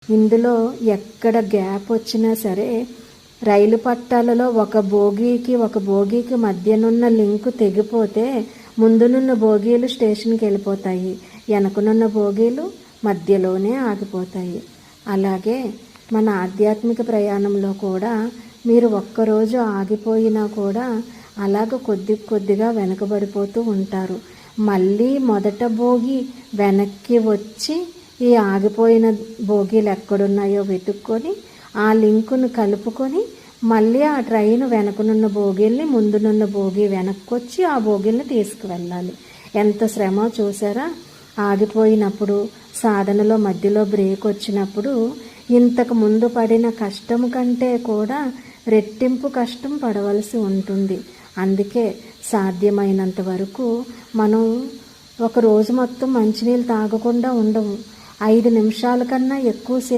ఇందులో ఎక్కడ గ్యాప్ వచ్చినా సరే రైలు పట్టాలలో ఒక బోగీకి మధ్యనున్న లింకు తెగిపోతే ముందునున్న బోగీలు స్టేషన్కి వెళ్ళిపోతాయి, వెనకనున్న బోగీలు మధ్యలోనే ఆగిపోతాయి. అలాగే మన ఆధ్యాత్మిక ప్రయాణంలో కూడా మీరు ఒక్కరోజు ఆగిపోయినా కూడా అలాగ కొద్దిగా వెనకబడిపోతూ ఉంటారు. మళ్ళీ మొదట బోగి వెనక్కి వచ్చి ఈ ఆగిపోయిన బోగీలు ఎక్కడున్నాయో వెతుక్కొని ఆ లింకును కలుపుకొని మళ్ళీ ఆ ట్రైన్ వెనకనున్న బోగీల్ని ముందునున్న బోగి వెనక్కొచ్చి ఆ బోగీల్ని తీసుకువెళ్ళాలి. ఎంత శ్రమ చూసారా. ఆగిపోయినప్పుడు సాధనలో మధ్యలో బ్రేక్ వచ్చినప్పుడు ఇంతకు ముందు పడిన కష్టం కంటే కూడా రెట్టింపు కష్టం పడవలసి ఉంటుంది. అందుకే సాధ్యమైనంత వరకు మనం ఒక రోజు మొత్తం మంచినీళ్ళు తాగకుండా ఉండము. 5 నిమిషాల కన్నా ఎక్కువ